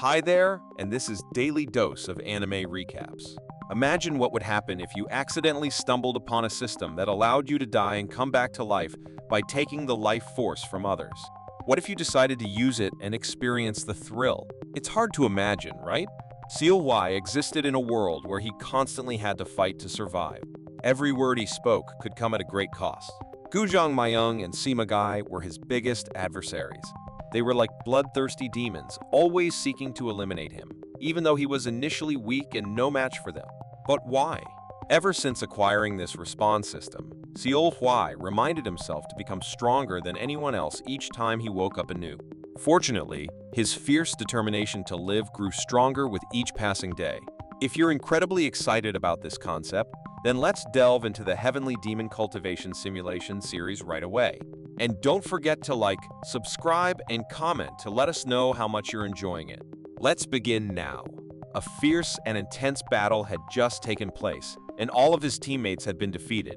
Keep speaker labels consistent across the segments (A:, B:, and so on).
A: Hi there, and this is Daily Dose of Anime Recaps. Imagine what would happen if you accidentally stumbled upon a system that allowed you to die and come back to life by taking the life force from others. What if you decided to use it and experience the thrill? It's hard to imagine, right? Seol Hwi existed in a world where he constantly had to fight to survive. Every word he spoke could come at a great cost. Jong, Myung, and Sima were his biggest adversaries. They were like bloodthirsty demons, always seeking to eliminate him, even though he was initially weak and no match for them. But why? Ever since acquiring this response system, Seol Hwi reminded himself to become stronger than anyone else each time he woke up anew. Fortunately, his fierce determination to live grew stronger with each passing day. If you're incredibly excited about this concept, then let's delve into the Heavenly Demon Cultivation Simulation series right away. And don't forget to like, subscribe, and comment to let us know how much you're enjoying it. Let's begin now. A fierce and intense battle had just taken place, and all of his teammates had been defeated.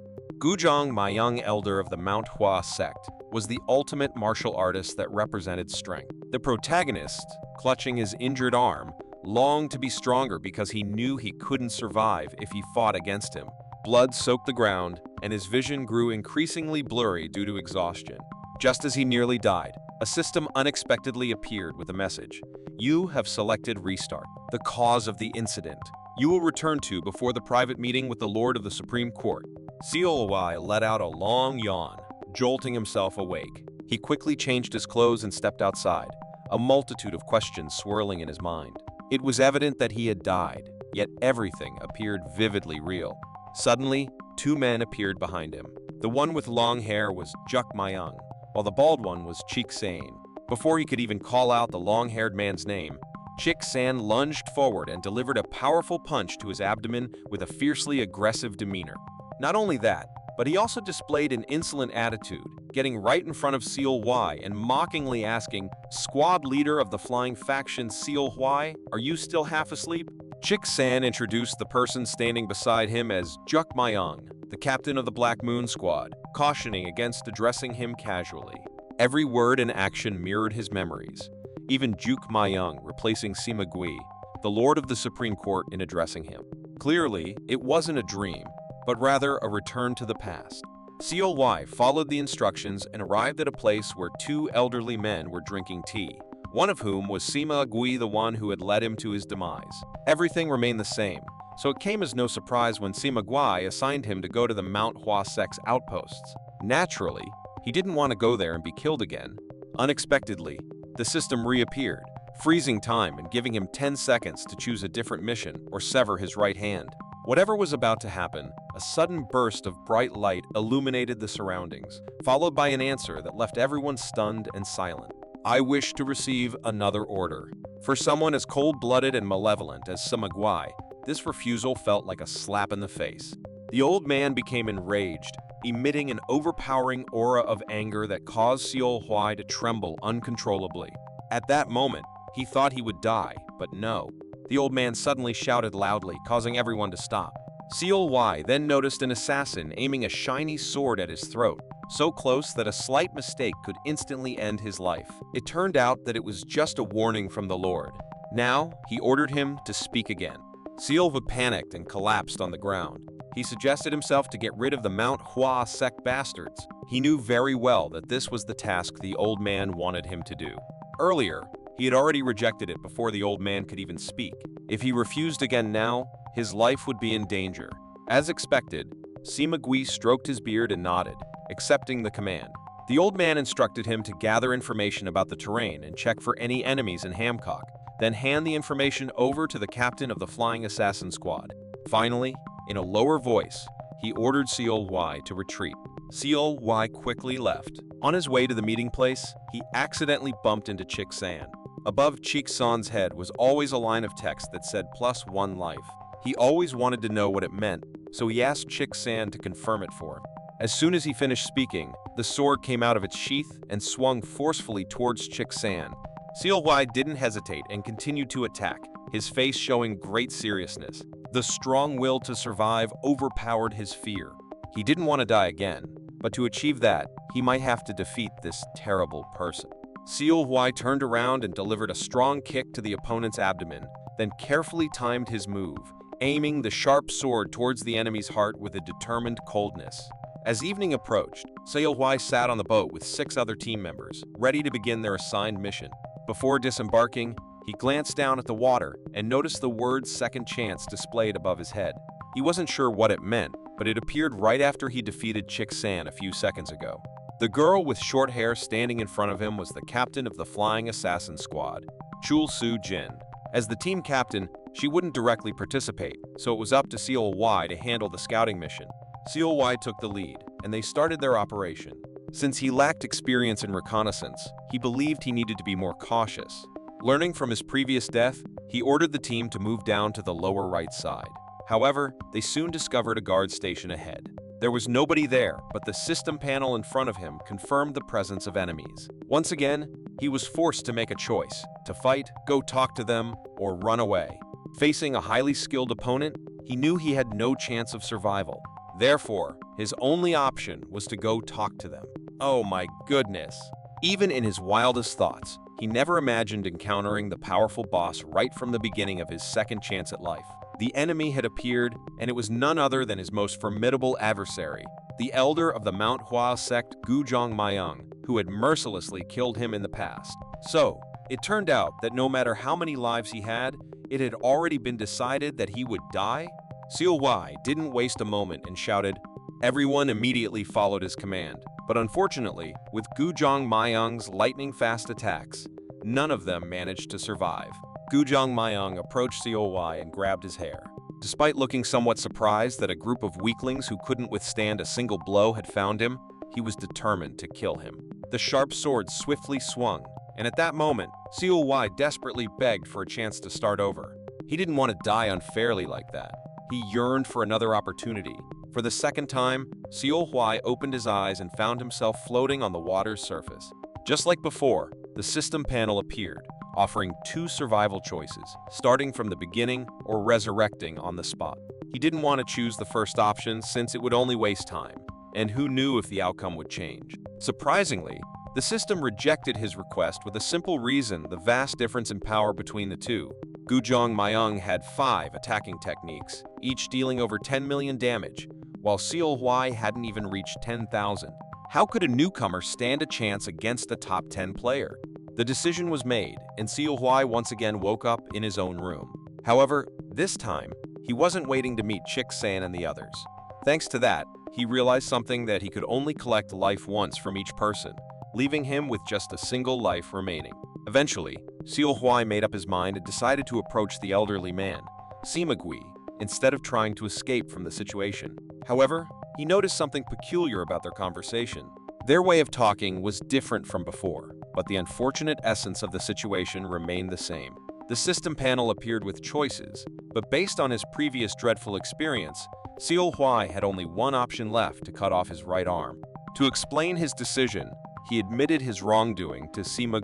A: Jong, Myung, elder of the Manhwa sect, was the ultimate martial artist that represented strength. The protagonist, clutching his injured arm, longed to be stronger because he knew he couldn't survive if he fought against him. Blood soaked the ground, and his vision grew increasingly blurry due to exhaustion. Just as he nearly died, a system unexpectedly appeared with a message. You have selected Restart, the cause of the incident. You will return to before the private meeting with the Lord of the Supreme Court. Seol Hwi let out a long yawn, jolting himself awake. He quickly changed his clothes and stepped outside, a multitude of questions swirling in his mind. It was evident that he had died, yet everything appeared vividly real. Suddenly, two men appeared behind him. The one with long hair was Jong Myung, while the bald one was San. Before he could even call out the long-haired man's name, San lunged forward and delivered a powerful punch to his abdomen with a fiercely aggressive demeanor. Not only that, but he also displayed an insolent attitude, getting right in front of Seol Hwi and mockingly asking, "Squad leader of the flying faction Seol Hwi, are you still half asleep?" San introduced the person standing beside him as Jong Myung, the captain of the Black Moon Squad, cautioning against addressing him casually. Every word and action mirrored his memories, even Jong Myung replacing Sima, the Lord of the Supreme Court, in addressing him. Clearly, it wasn't a dream, but rather a return to the past. Seol Hwi followed the instructions and arrived at a place where two elderly men were drinking tea, one of whom was Sima, the one who had led him to his demise. Everything remained the same, so it came as no surprise when Sima assigned him to go to the Manhwa sect's outposts. Naturally, he didn't want to go there and be killed again. Unexpectedly, the system reappeared, freezing time and giving him 10 seconds to choose a different mission or sever his right hand. Whatever was about to happen, a sudden burst of bright light illuminated the surroundings, followed by an answer that left everyone stunned and silent. I wish to receive another order. For someone as cold-blooded and malevolent as Sima, this refusal felt like a slap in the face. The old man became enraged, emitting an overpowering aura of anger that caused Seol Hwi to tremble uncontrollably. At that moment, he thought he would die, but no. The old man suddenly shouted loudly, causing everyone to stop. Seol Hwi then noticed an assassin aiming a shiny sword at his throat, so close that a slight mistake could instantly end his life. It turned out that it was just a warning from the Lord. Now, he ordered him to speak again. Seol Hwi panicked and collapsed on the ground. He suggested himself to get rid of the Manhwa sect bastards. He knew very well that this was the task the old man wanted him to do. Earlier, he had already rejected it before the old man could even speak. If he refused again now, his life would be in danger. As expected, Sima stroked his beard and nodded, accepting the command. The old man instructed him to gather information about the terrain and check for any enemies in Hamcock, then hand the information over to the captain of the Flying Assassin Squad. Finally, in a lower voice, he ordered Seol Hwi to retreat. Seol Hwi quickly left. On his way to the meeting place, he accidentally bumped into San. Above San's head was always a line of text that said +1 life. He always wanted to know what it meant, so he asked San to confirm it for him. As soon as he finished speaking, the sword came out of its sheath and swung forcefully towards San. Seol Hwi didn't hesitate and continued to attack, his face showing great seriousness. The strong will to survive overpowered his fear. He didn't want to die again, but to achieve that, he might have to defeat this terrible person. Seol Hwi turned around and delivered a strong kick to the opponent's abdomen, then carefully timed his move, aiming the sharp sword towards the enemy's heart with a determined coldness. As evening approached, Seol Hwi sat on the boat with 6 other team members, ready to begin their assigned mission. Before disembarking, he glanced down at the water and noticed the words "second chance" displayed above his head. He wasn't sure what it meant, but it appeared right after he defeated Chik-san a few seconds ago. The girl with short hair standing in front of him was the captain of the Flying Assassin Squad, Chul Soo-jin. As the team captain, she wouldn't directly participate, so it was up to Seol Hwi to handle the scouting mission. Seol Hwi took the lead, and they started their operation. Since he lacked experience in reconnaissance, he believed he needed to be more cautious. Learning from his previous death, he ordered the team to move down to the lower right side. However, they soon discovered a guard station ahead. There was nobody there, but the system panel in front of him confirmed the presence of enemies. Once again, he was forced to make a choice: to fight, go talk to them, or run away. Facing a highly skilled opponent, he knew he had no chance of survival. Therefore, his only option was to go talk to them. Oh my goodness! Even in his wildest thoughts, he never imagined encountering the powerful boss right from the beginning of his second chance at life. The enemy had appeared, and it was none other than his most formidable adversary, the elder of the Manhwa sect Jong Myung, who had mercilessly killed him in the past. So, it turned out that no matter how many lives he had, it had already been decided that he would die. Seol Hwi didn't waste a moment and shouted. Everyone immediately followed his command, but unfortunately, with Jong Myung's lightning-fast attacks, none of them managed to survive. Jong Myung approached Seol Hwi and grabbed his hair. Despite looking somewhat surprised that a group of weaklings who couldn't withstand a single blow had found him, he was determined to kill him. The sharp sword swiftly swung, and at that moment, Seol Hwi desperately begged for a chance to start over. He didn't want to die unfairly like that. He yearned for another opportunity. For the second time, Seol Hwi opened his eyes and found himself floating on the water's surface. Just like before, the system panel appeared, offering 2 survival choices, starting from the beginning or resurrecting on the spot. He didn't want to choose the first option since it would only waste time, and who knew if the outcome would change. Surprisingly, the system rejected his request with a simple reason: the vast difference in power between the two. Jong Myung had 5 attacking techniques, each dealing over 10 million damage, while Seol Hwi hadn't even reached 10,000. How could a newcomer stand a chance against a top 10 player? The decision was made, and Seol Hwi once again woke up in his own room. However, this time, he wasn't waiting to meet Chik-san and the others. Thanks to that, he realized something: that he could only collect life once from each person, leaving him with just a single life remaining. Eventually, Seol Hwi made up his mind and decided to approach the elderly man, Sima, instead of trying to escape from the situation. However, he noticed something peculiar about their conversation. Their way of talking was different from before, but the unfortunate essence of the situation remained the same. The system panel appeared with choices, but based on his previous dreadful experience, Seol Hwi had only one option left: to cut off his right arm. To explain his decision, he admitted his wrongdoing to Sima.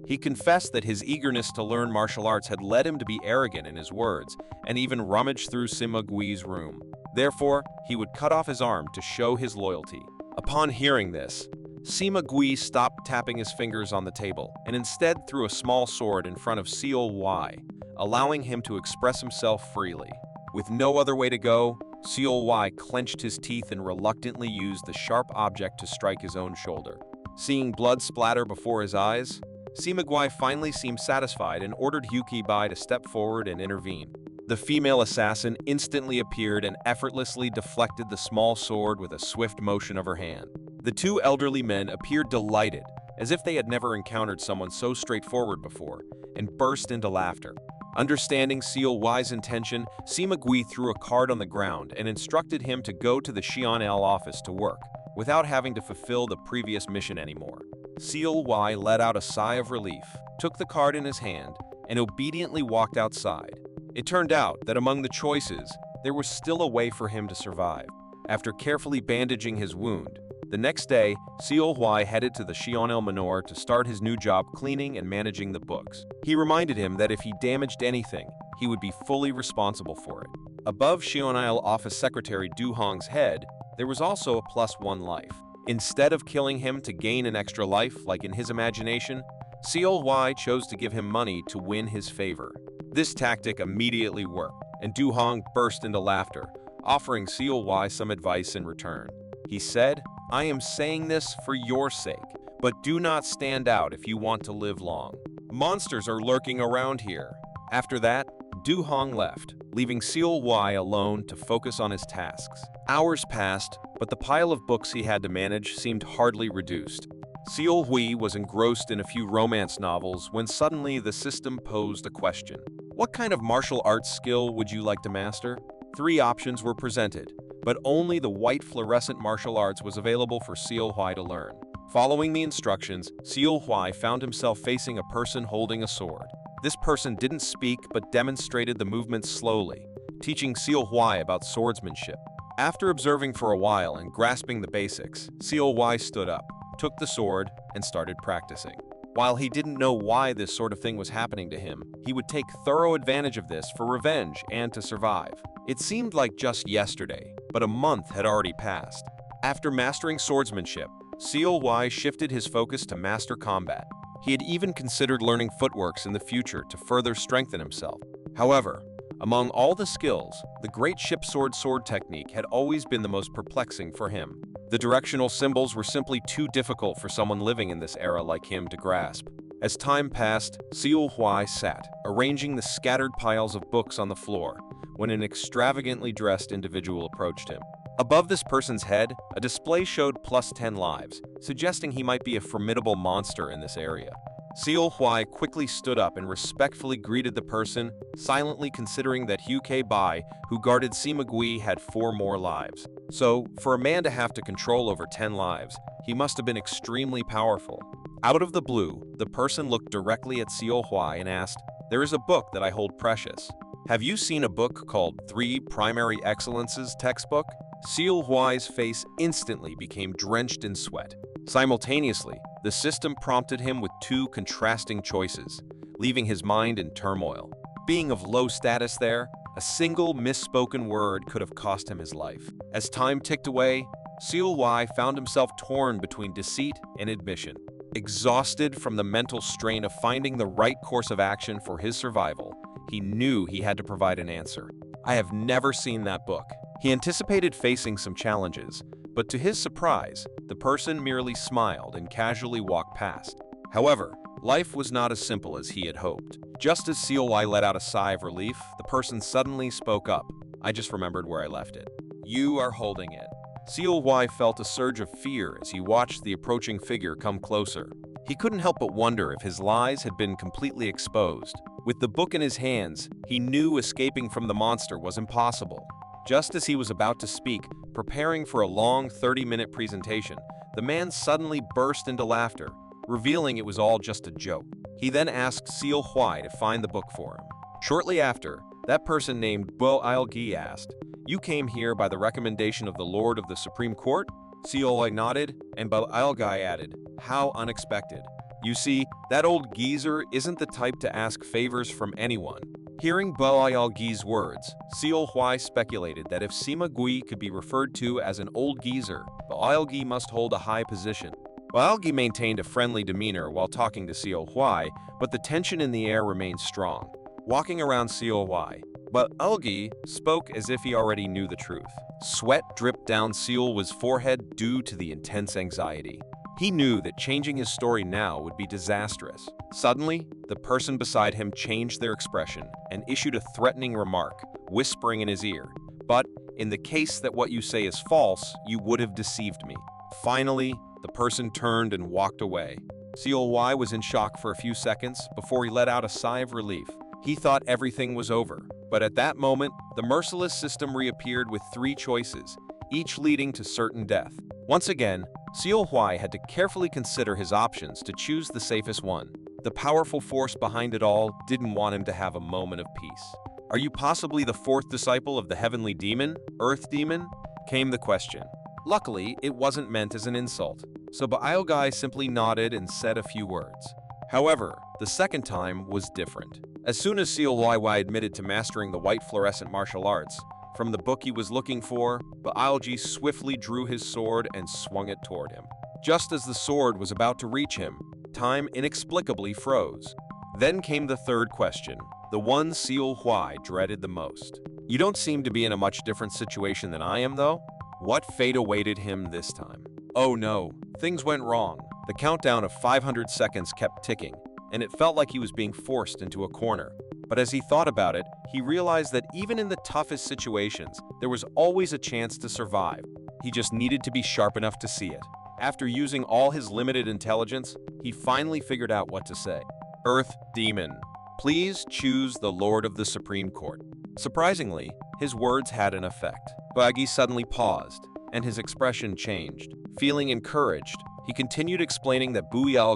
A: He confessed that his eagerness to learn martial arts had led him to be arrogant in his words and even rummage through Sima's room. Therefore, he would cut off his arm to show his loyalty. Upon hearing this, Sima stopped tapping his fingers on the table and instead threw a small sword in front of Seol Hwi, allowing him to express himself freely. With no other way to go, Seol Hwi clenched his teeth and reluctantly used the sharp object to strike his own shoulder. Seeing blood splatter before his eyes, Sima finally seemed satisfied and ordered Bai to step forward and intervene. The female assassin instantly appeared and effortlessly deflected the small sword with a swift motion of her hand. The 2 elderly men appeared delighted, as if they had never encountered someone so straightforward before, and burst into laughter. Understanding Seol Hwi's intention, Sima threw a card on the ground and instructed him to go to the Xian'el office to work, without having to fulfill the previous mission anymore. Seol Hwi let out a sigh of relief, took the card in his hand, and obediently walked outside. It turned out that among the choices, there was still a way for him to survive. After carefully bandaging his wound, the next day, Seol Hwi headed to the Xian'el Manor to start his new job cleaning and managing the books. He reminded him that if he damaged anything, he would be fully responsible for it. Above Xian'el office secretary Du Hong's head, there was also a +1 life. Instead of killing him to gain an extra life, like in his imagination, Seol Hwi chose to give him money to win his favor. This tactic immediately worked, and Du Hong burst into laughter, offering Seol Hwi some advice in return. He said, "I am saying this for your sake, but do not stand out if you want to live long. Monsters are lurking around here." After that, Du Hong left, leaving Seol Hwi alone to focus on his tasks. Hours passed, but the pile of books he had to manage seemed hardly reduced. Seol Hwi was engrossed in a few romance novels when suddenly the system posed a question. What kind of martial arts skill would you like to master? 3 options were presented, but only the white fluorescent martial arts was available for Seol Hwi to learn. Following the instructions, Seol Hwi found himself facing a person holding a sword. This person didn't speak but demonstrated the movements slowly, teaching Seol Hwi about swordsmanship. After observing for a while and grasping the basics, Seol Hwi stood up, took the sword, and started practicing. While he didn't know why this sort of thing was happening to him, he would take thorough advantage of this for revenge and to survive. It seemed like just yesterday, but a month had already passed. After mastering swordsmanship, Seol Hwi shifted his focus to master combat. He had even considered learning footworks in the future to further strengthen himself. However, among all the skills, the great ship sword technique had always been the most perplexing for him. The directional symbols were simply too difficult for someone living in this era like him to grasp. As time passed, Seol Hwi sat, arranging the scattered piles of books on the floor, when an extravagantly dressed individual approached him. Above this person's head, a display showed +10 lives, suggesting he might be a formidable monster in this area. Seol Hwi quickly stood up and respectfully greeted the person, silently considering that Hugh Bai, who guarded Sima, had 4 more lives. So, for a man to have to control over 10 lives, he must have been extremely powerful. Out of the blue, the person looked directly at Seol Hwi and asked, "There is a book that I hold precious. Have you seen a book called 3 Primary Excellences textbook?" Seol Hwi's face instantly became drenched in sweat. Simultaneously, the system prompted him with 2 contrasting choices, leaving his mind in turmoil. Being of low status there, a single misspoken word could have cost him his life. As time ticked away, Seol Hwi found himself torn between deceit and admission. Exhausted from the mental strain of finding the right course of action for his survival, he knew he had to provide an answer. "I have never seen that book." He anticipated facing some challenges, but to his surprise, the person merely smiled and casually walked past. However, life was not as simple as he had hoped. Just as Seol Hwi let out a sigh of relief, the person suddenly spoke up. "I just remembered where I left it. You are holding it." Seol Hwi felt a surge of fear as he watched the approaching figure come closer. He couldn't help but wonder if his lies had been completely exposed. With the book in his hands, he knew escaping from the monster was impossible. Just as he was about to speak, preparing for a long 30-minute presentation, the man suddenly burst into laughter, revealing it was all just a joke. He then asked Seol Hwi to find the book for him. Shortly after, that person named Bo Il-gi asked, "You came here by the recommendation of the Lord of the Supreme Court?" Seol Hwi nodded, and Bo Il-gi added, "How unexpected. You see, that old geezer isn't the type to ask favors from anyone." Hearing Bo Il-gi's words, Seol Hwi speculated that if Sima could be referred to as an old geezer, Bo Il-gi must hold a high position. Bo Il-gi maintained a friendly demeanor while talking to Seol Hwi, but the tension in the air remained strong. Walking around Seol Hwi, Bo Il-gi spoke as if he already knew the truth. Sweat dripped down Seol Hwi's forehead due to the intense anxiety. He knew that changing his story now would be disastrous. Suddenly, the person beside him changed their expression and issued a threatening remark, whispering in his ear, "But, in the case that what you say is false, you would have deceived me." Finally, the person turned and walked away. Seol Hwi was in shock for a few seconds before he let out a sigh of relief. He thought everything was over, but at that moment, the merciless system reappeared with 3 choices, each leading to certain death. Once again, Seol Hwi had to carefully consider his options to choose the safest one. The powerful force behind it all didn't want him to have a moment of peace. "Are you possibly the 4th disciple of the heavenly demon, Earth Demon?" came the question. Luckily, it wasn't meant as an insult, so Bo Il-gi simply nodded and said a few words. However, the second time was different. As soon as Seol Hwi admitted to mastering the white fluorescent martial arts, from the book he was looking for, Biology swiftly drew his sword and swung it toward him. Just as the sword was about to reach him, time inexplicably froze. Then came the third question, the one Seol Hwi dreaded the most. You don't seem to be in a much different situation than I am, though? What fate awaited him this time? Oh no, things went wrong. The countdown of 500 seconds kept ticking, and it felt like he was being forced into a corner. But as he thought about it, he realized that even in the toughest situations, there was always a chance to survive. He just needed to be sharp enough to see it. After using all his limited intelligence, he finally figured out what to say. Earth Demon, please choose the Lord of the Supreme Court. Surprisingly, his words had an effect. Baggy suddenly paused, and his expression changed. Feeling encouraged, he continued explaining that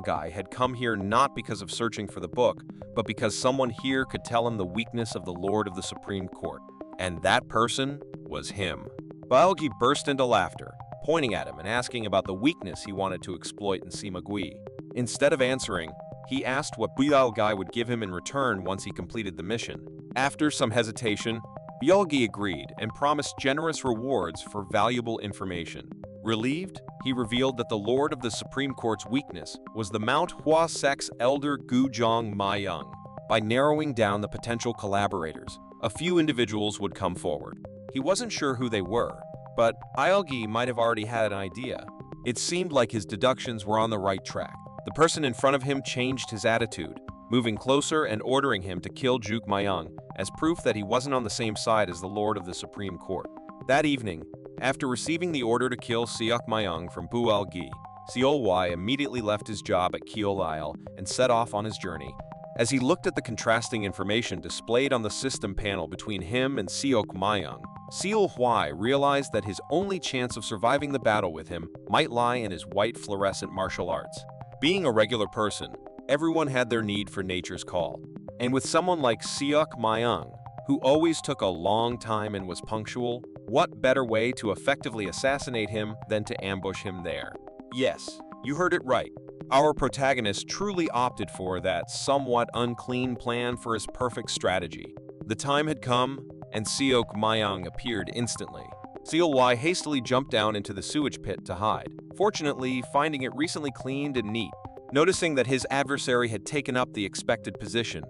A: Guy had come here not because of searching for the book, but because someone here could tell him the weakness of the Lord of the Supreme Court. And that person was him. Baggy burst into laughter, pointing at him and asking about the weakness he wanted to exploit in Sima. Instead of answering, he asked what Guy would give him in return once he completed the mission. After some hesitation, Guy agreed and promised generous rewards for valuable information. Relieved, he revealed that the Lord of the Supreme Court's weakness was the Mount Hwa Sek's elder Jong Myung. By narrowing down the potential collaborators, a few individuals would come forward. He wasn't sure who they were, but Guy might have already had an idea. It seemed like his deductions were on the right track. The person in front of him changed his attitude, moving closer and ordering him to kill Juk Myung as proof that he wasn't on the same side as the Lord of the Supreme Court. That evening, after receiving the order to kill Seok Myung from Guy, Seol Hwi immediately left his job at Isle and set off on his journey. As he looked at the contrasting information displayed on the system panel between him and Seok Myung, Seol Hwi realized that his only chance of surviving the battle with him might lie in his white fluorescent martial arts. Being a regular person, everyone had their need for nature's call. And with someone like Seok Myung, who always took a long time and was punctual, what better way to effectively assassinate him than to ambush him there? Yes, you heard it right. Our protagonist truly opted for that somewhat unclean plan for his perfect strategy. The time had come, and Seok Myung appeared instantly. Seol Hwi hastily jumped down into the sewage pit to hide, fortunately finding it recently cleaned and neat. Noticing that his adversary had taken up the expected position,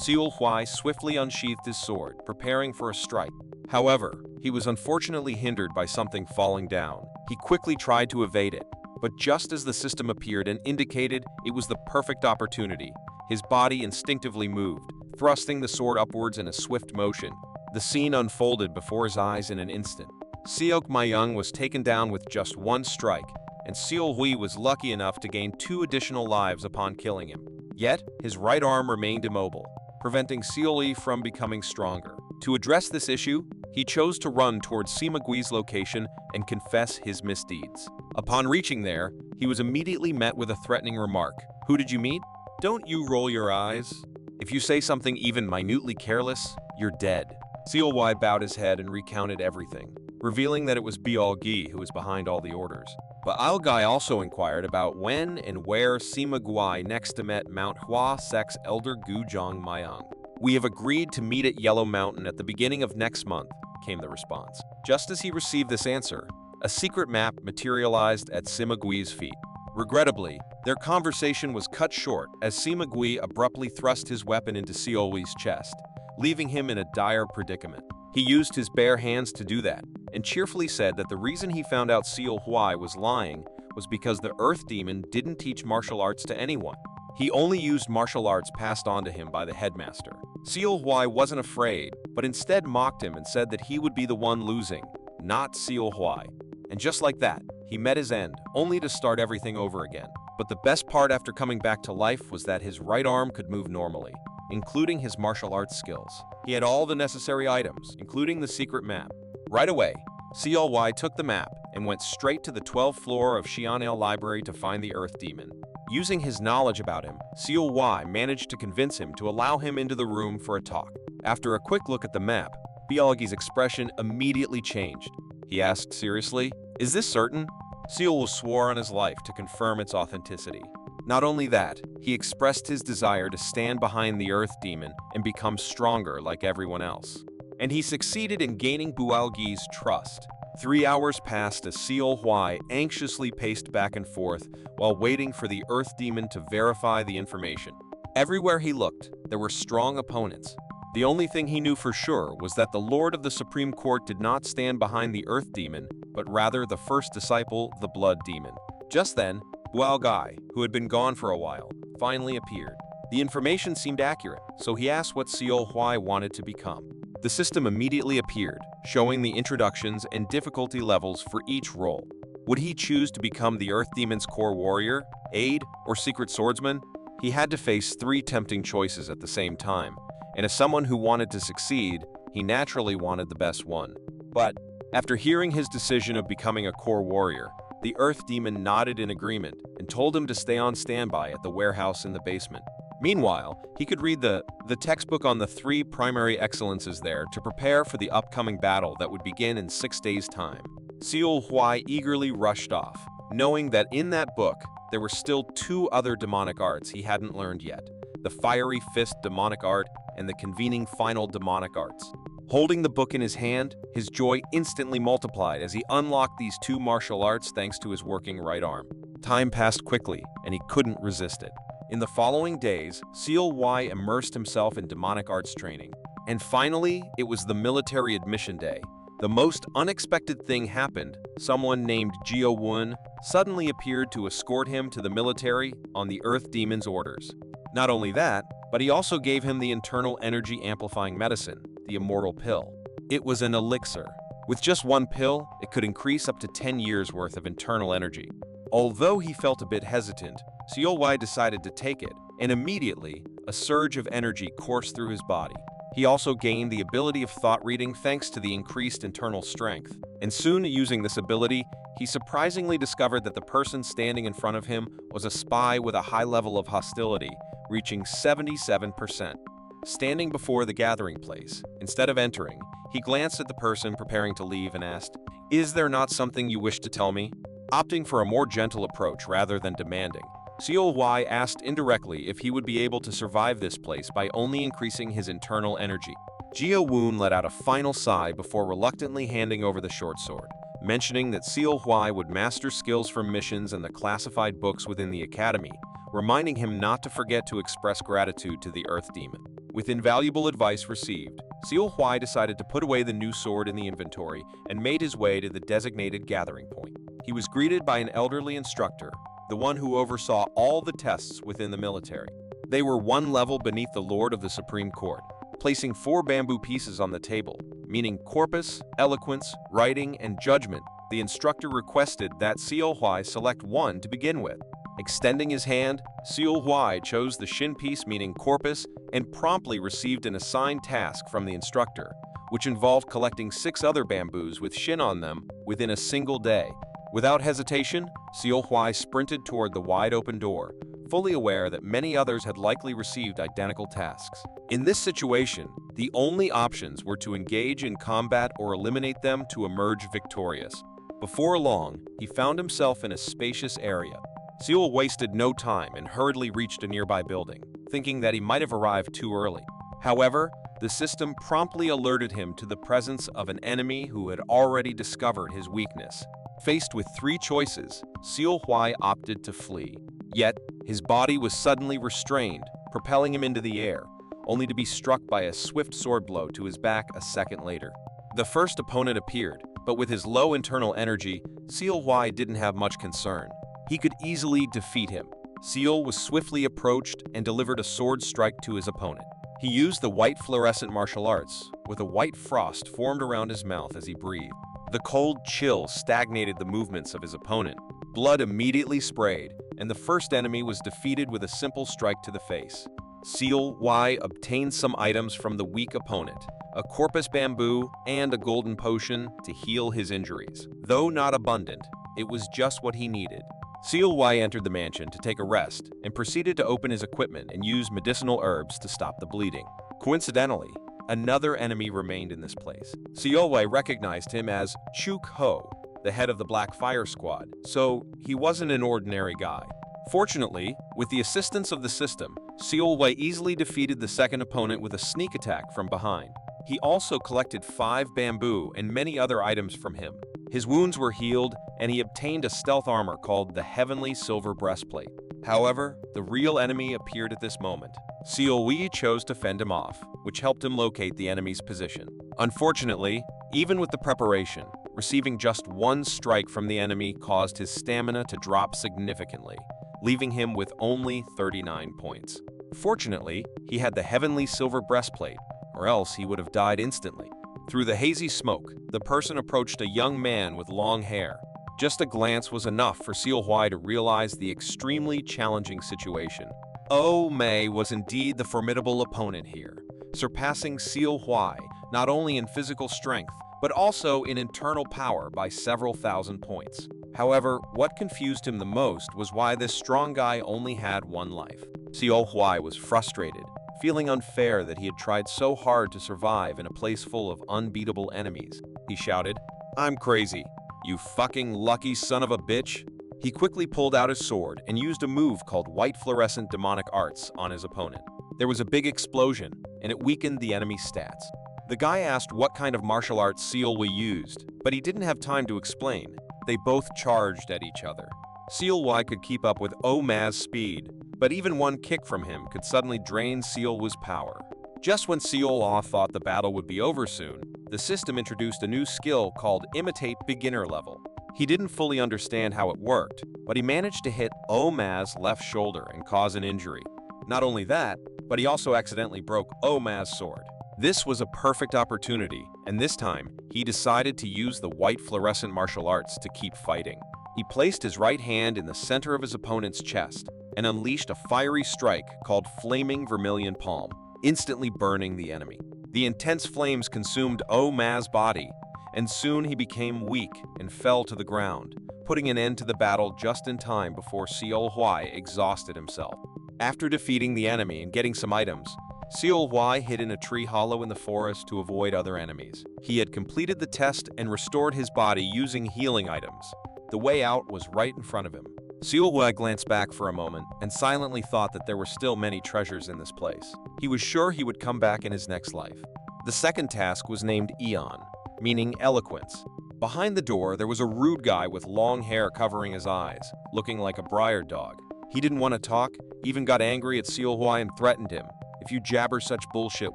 A: Seol Hwi swiftly unsheathed his sword, preparing for a strike. However, he was unfortunately hindered by something falling down. He quickly tried to evade it, but just as the system appeared and indicated it was the perfect opportunity, his body instinctively moved, thrusting the sword upwards in a swift motion. The scene unfolded before his eyes in an instant. Seok Myung was taken down with just one strike, and Seol Hwi was lucky enough to gain 2 additional lives upon killing him. Yet, his right arm remained immobile, preventing Seol Hwi from becoming stronger. To address this issue, he chose to run towards Sima's location and confess his misdeeds. Upon reaching there, he was immediately met with a threatening remark. "Who did you meet? Don't you roll your eyes? If you say something even minutely careless, you're dead." Seol Hwi bowed his head and recounted everything, revealing that it was Guy who was behind all the orders. But Guy also inquired about when and where Sima next met Mount Hwa Sek's elder Jong Myung. "We have agreed to meet at Yellow Mountain at the beginning of next month," came the response. Just as he received this answer, a secret map materialized at Sima's feet. Regrettably, their conversation was cut short as Sima abruptly thrust his weapon into Seol Hwi's chest, leaving him in a dire predicament. He used his bare hands to do that, and cheerfully said that the reason he found out Seol Hwi was lying was because the Earth Demon didn't teach martial arts to anyone. He only used martial arts passed on to him by the headmaster. Seol Hwi wasn't afraid, but instead mocked him and said that he would be the one losing, not Seol Hwi. And just like that, he met his end, only to start everything over again. But the best part after coming back to life was that his right arm could move normally, including his martial arts skills. He had all the necessary items, including the secret map. Right away, Seol Hwi took the map and went straight to the 12th floor of Xian'il Library to find the Earth Demon. Using his knowledge about him, Seol Hwi managed to convince him to allow him into the room for a talk. After a quick look at the map, Bialgi's expression immediately changed. He asked seriously, "Is this certain?" Seol swore on his life to confirm its authenticity. Not only that, he expressed his desire to stand behind the Earth Demon and become stronger like everyone else. and he succeeded in gaining Bualgi's trust. 3 hours passed as Seol Hwi anxiously paced back and forth while waiting for the Earth Demon to verify the information. Everywhere he looked, there were strong opponents. The only thing he knew for sure was that the Lord of the Supreme Court did not stand behind the Earth Demon, but rather the first disciple, the Blood Demon. Just then, Bualgi, who had been gone for a while, finally appeared. The information seemed accurate, so he asked what Seol Hwi wanted to become. The system immediately appeared, showing the introductions and difficulty levels for each role. Would he choose to become the Earth Demon's core warrior, aide, or secret swordsman? He had to face 3 tempting choices at the same time, and as someone who wanted to succeed, he naturally wanted the best one. But after hearing his decision of becoming a core warrior, the Earth Demon nodded in agreement and told him to stay on standby at the warehouse in the basement. Meanwhile, he could read the textbook on the 3 primary excellences there to prepare for the upcoming battle that would begin in 6 days' time. Seol Hwi eagerly rushed off, knowing that in that book, there were still 2 other demonic arts he hadn't learned yet, the Fiery Fist demonic art and the Convening Final demonic arts. Holding the book in his hand, his joy instantly multiplied as he unlocked these 2 martial arts thanks to his working right arm. Time passed quickly, and he couldn't resist it. In the following days, Seol Hwi immersed himself in demonic arts training. And finally, it was the military admission day. The most unexpected thing happened. Someone named Jeo Won suddenly appeared to escort him to the military on the Earth Demon's orders. Not only that, but he also gave him the internal energy amplifying medicine, the immortal pill. It was an elixir. With just 1 pill, it could increase up to 10 years worth of internal energy. Although he felt a bit hesitant, Seol Hwi decided to take it, and immediately, a surge of energy coursed through his body. He also gained the ability of thought reading thanks to the increased internal strength. And soon, using this ability, he surprisingly discovered that the person standing in front of him was a spy with a high level of hostility, reaching 77%. Standing before the gathering place, instead of entering, he glanced at the person preparing to leave and asked, "Is there not something you wish to tell me?" Opting for a more gentle approach rather than demanding, Seol Hwi asked indirectly if he would be able to survive this place by only increasing his internal energy. Jeo Won let out a final sigh before reluctantly handing over the short sword, mentioning that Seol Hwi would master skills from missions and the classified books within the academy, reminding him not to forget to express gratitude to the Earth Demon. With invaluable advice received, Seol Hwi decided to put away the new sword in the inventory and made his way to the designated gathering point. He was greeted by an elderly instructor, the one who oversaw all the tests within the military. They were 1 level beneath the Lord of the Supreme Court, placing 4 bamboo pieces on the table, meaning corpus, eloquence, writing, and judgment. The instructor requested that Seol Hwi select one to begin with. Extending his hand, Seol Hwi chose the shin piece meaning corpus and promptly received an assigned task from the instructor, which involved collecting 6 other bamboos with shin on them within a single day. Without hesitation, Seol Hwi sprinted toward the wide-open door, fully aware that many others had likely received identical tasks. In this situation, the only options were to engage in combat or eliminate them to emerge victorious. Before long, he found himself in a spacious area. Seol wasted no time and hurriedly reached a nearby building, thinking that he might have arrived too early. However, the system promptly alerted him to the presence of an enemy who had already discovered his weakness. Faced with 3 choices, Seol Hwi opted to flee. Yet, his body was suddenly restrained, propelling him into the air, only to be struck by a swift sword blow to his back a second later. The first opponent appeared, but with his low internal energy, Seol Hwi didn't have much concern. He could easily defeat him. Seol was swiftly approached and delivered a sword strike to his opponent. He used the white fluorescent martial arts, with a white frost formed around his mouth as he breathed. The cold chill stagnated the movements of his opponent. Blood immediately sprayed, and the first enemy was defeated with a simple strike to the face. Seol Hwi obtained some items from the weak opponent, a corpus bamboo and a golden potion to heal his injuries. Though not abundant, it was just what he needed. Seol Hwi entered the mansion to take a rest and proceeded to open his equipment and use medicinal herbs to stop the bleeding. Coincidentally, another enemy remained in this place. Seol Hwi recognized him as Chuk Ho, the head of the Black Fire Squad, so he wasn't an ordinary guy. Fortunately, with the assistance of the system, Seol Hwi easily defeated the second opponent with a sneak attack from behind. He also collected 5 bamboo and many other items from him. His wounds were healed, and he obtained a stealth armor called the Heavenly Silver Breastplate. However, the real enemy appeared at this moment. Seol Hwi chose to fend him off, which helped him locate the enemy's position. Unfortunately, even with the preparation, receiving just one strike from the enemy caused his stamina to drop significantly, leaving him with only 39 points. Fortunately, he had the Heavenly Silver Breastplate, or else he would have died instantly. Through the hazy smoke, the person approached a young man with long hair. Just a glance was enough for Seol Hwi to realize the extremely challenging situation. Oh May was indeed the formidable opponent here, surpassing Seol Hwi not only in physical strength, but also in internal power by several thousand points. However, what confused him the most was why this strong guy only had one life. Seol Hwi was frustrated, feeling unfair that he had tried so hard to survive in a place full of unbeatable enemies. He shouted, "I'm crazy. You fucking lucky son of a bitch." He quickly pulled out his sword and used a move called White Fluorescent Demonic Arts on his opponent. There was a big explosion, and it weakened the enemy's stats. The guy asked what kind of martial arts Seol Hwi used, but he didn't have time to explain. They both charged at each other. Seol Hwi could keep up with Oh Ma's speed, but even one kick from him could suddenly drain Seol Hwi's power. Just when Seol Hwi thought the battle would be over soon, the system introduced a new skill called Imitate Beginner Level. He didn't fully understand how it worked, but he managed to hit Oh Ma's left shoulder and cause an injury. Not only that, but he also accidentally broke Oh Ma's sword. This was a perfect opportunity, and this time, he decided to use the white fluorescent martial arts to keep fighting. He placed his right hand in the center of his opponent's chest and unleashed a fiery strike called Flaming Vermilion Palm, instantly burning the enemy. The intense flames consumed Oh Ma's body, and soon he became weak and fell to the ground, putting an end to the battle just in time before Seol Hwi exhausted himself. After defeating the enemy and getting some items, Seol Hwi hid in a tree hollow in the forest to avoid other enemies. He had completed the test and restored his body using healing items. The way out was right in front of him. Seol Hwi glanced back for a moment and silently thought that there were still many treasures in this place. He was sure he would come back in his next life. The second task was named Eon, meaning eloquence. Behind the door, there was a rude guy with long hair covering his eyes, looking like a briar dog. He didn't want to talk, even got angry at Seol Hwi and threatened him. "If you jabber such bullshit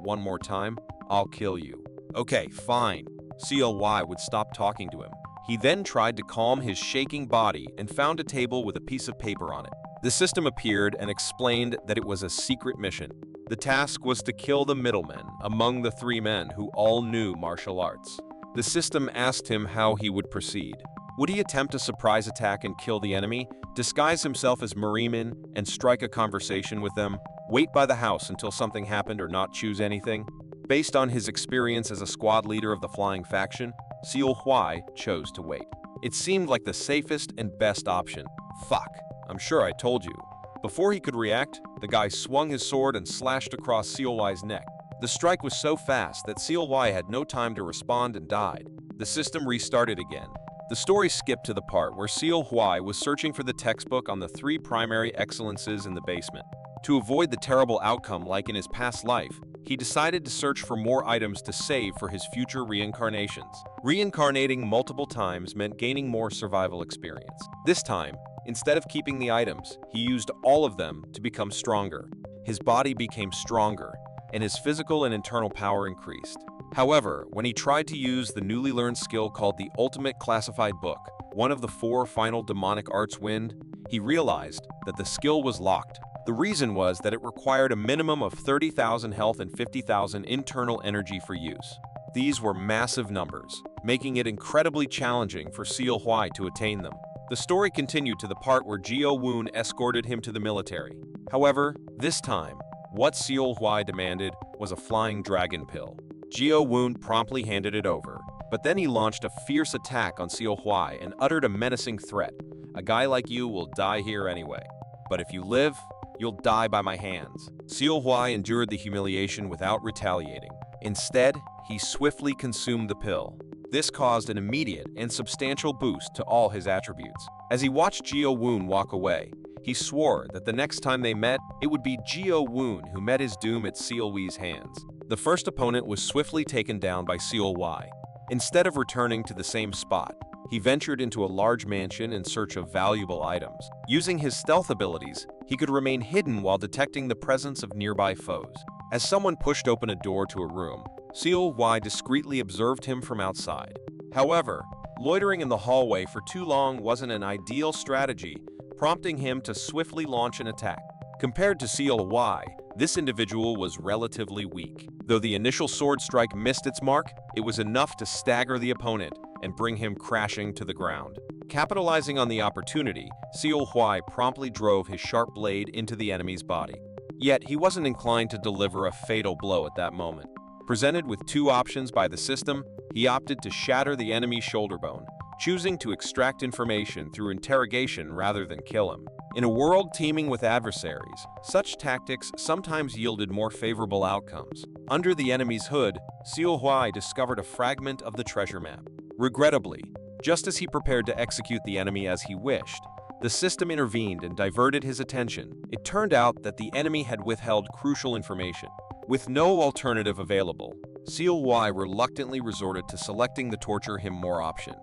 A: one more time, I'll kill you." "Okay, fine." Seol Hwi would stop talking to him. He then tried to calm his shaking body and found a table with a piece of paper on it. The system appeared and explained that it was a secret mission. The task was to kill the middlemen among the 3 men who all knew martial arts. The system asked him how he would proceed. Would he attempt a surprise attack and kill the enemy, disguise himself as Marimin and strike a conversation with them, wait by the house until something happened, or not choose anything? Based on his experience as a squad leader of the flying faction, Seol Hwi chose to wait. It seemed like the safest and best option. "Fuck, I'm sure I told you." Before he could react, the guy swung his sword and slashed across Seol Hwi's neck. The strike was so fast that Seol Hwi had no time to respond and died. The system restarted again. The story skipped to the part where Seol Hwi was searching for the textbook on the 3 primary excellences in the basement. To avoid the terrible outcome like in his past life, he decided to search for more items to save for his future reincarnations. Reincarnating multiple times meant gaining more survival experience. This time, instead of keeping the items, he used all of them to become stronger. His body became stronger, and his physical and internal power increased. However, when he tried to use the newly learned skill called the Ultimate Classified Book, one of the 4 final demonic arts wind, he realized that the skill was locked. The reason was that it required a minimum of 30,000 health and 50,000 internal energy for use. These were massive numbers, making it incredibly challenging for Seol Hwi to attain them. The story continued to the part where Jeo Woon escorted him to the military. However, this time, what Seol Hwi demanded was a flying dragon pill. Jeo Woon promptly handed it over, but then he launched a fierce attack on Seol Hwi and uttered a menacing threat. "A guy like you will die here anyway. But if you live, you'll die by my hands." Seol Hwi endured the humiliation without retaliating. Instead, he swiftly consumed the pill. This caused an immediate and substantial boost to all his attributes. As he watched Jeo Woon walk away, he swore that the next time they met, it would be Jeo Woon who met his doom at Seol Hwi's hands. The first opponent was swiftly taken down by Seol Hwi. Instead of returning to the same spot, he ventured into a large mansion in search of valuable items. Using his stealth abilities, he could remain hidden while detecting the presence of nearby foes. As someone pushed open a door to a room, Seol Hwi discreetly observed him from outside. However, loitering in the hallway for too long wasn't an ideal strategy, prompting him to swiftly launch an attack. Compared to Seol Hwi, this individual was relatively weak. Though the initial sword strike missed its mark, it was enough to stagger the opponent and bring him crashing to the ground. Capitalizing on the opportunity, Seol Hwi promptly drove his sharp blade into the enemy's body. Yet he wasn't inclined to deliver a fatal blow at that moment. Presented with two options by the system, he opted to shatter the enemy's shoulder bone, choosing to extract information through interrogation rather than kill him. In a world teeming with adversaries, such tactics sometimes yielded more favorable outcomes. Under the enemy's hood, Seol Hwi discovered a fragment of the treasure map. Regrettably, just as he prepared to execute the enemy as he wished, the system intervened and diverted his attention. It turned out that the enemy had withheld crucial information. With no alternative available, Seol Hwi reluctantly resorted to selecting the torture him more option.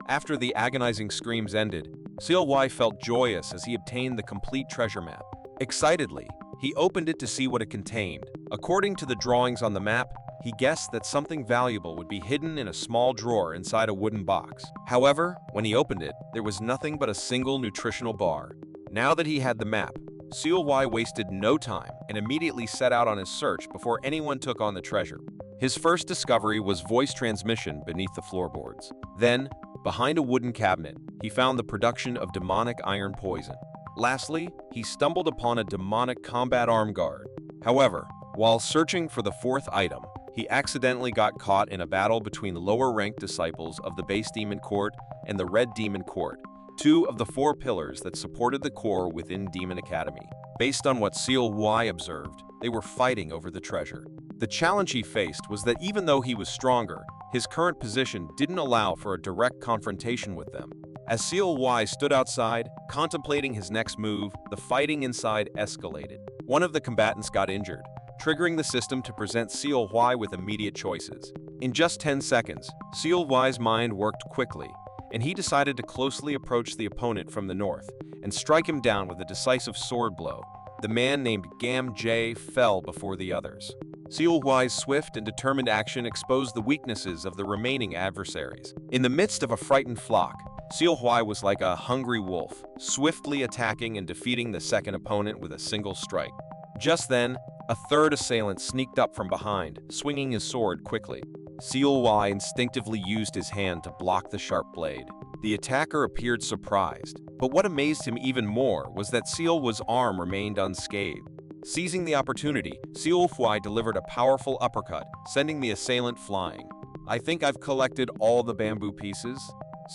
A: After the agonizing screams ended, Seol Hwi felt joyous as he obtained the complete treasure map. Excitedly, he opened it to see what it contained. According to the drawings on the map, he guessed that something valuable would be hidden in a small drawer inside a wooden box. However, when he opened it, there was nothing but a single nutritional bar. Now that he had the map, Seol Hwi wasted no time and immediately set out on his search before anyone took on the treasure. His first discovery was voice transmission beneath the floorboards. Then, behind a wooden cabinet, he found the production of demonic iron poison. Lastly, he stumbled upon a demonic combat arm guard. However, while searching for the fourth item, he accidentally got caught in a battle between lower-ranked disciples of the Base Demon Court and the Red Demon Court, two of the four pillars that supported the core within Demon Academy. Based on what Seol Hwi observed, they were fighting over the treasure. The challenge he faced was that even though he was stronger, his current position didn't allow for a direct confrontation with them. As Seol Hwi stood outside, contemplating his next move, the fighting inside escalated. One of the combatants got injured, triggering the system to present Seol Hwi with immediate choices. In just 10 seconds, Seol Hwi's mind worked quickly, and he decided to closely approach the opponent from the north and strike him down with a decisive sword blow. The man named Gam Jae fell before the others. Seol Hwi's swift and determined action exposed the weaknesses of the remaining adversaries. In the midst of a frightened flock, Seol Hwi was like a hungry wolf, swiftly attacking and defeating the second opponent with a single strike. Just then, a third assailant sneaked up from behind, swinging his sword quickly. Seol Hwi instinctively used his hand to block the sharp blade. The attacker appeared surprised, but what amazed him even more was that Seol Hwi's arm remained unscathed. Seizing the opportunity, Seol Hwi delivered a powerful uppercut, sending the assailant flying. "I think I've collected all the bamboo pieces,"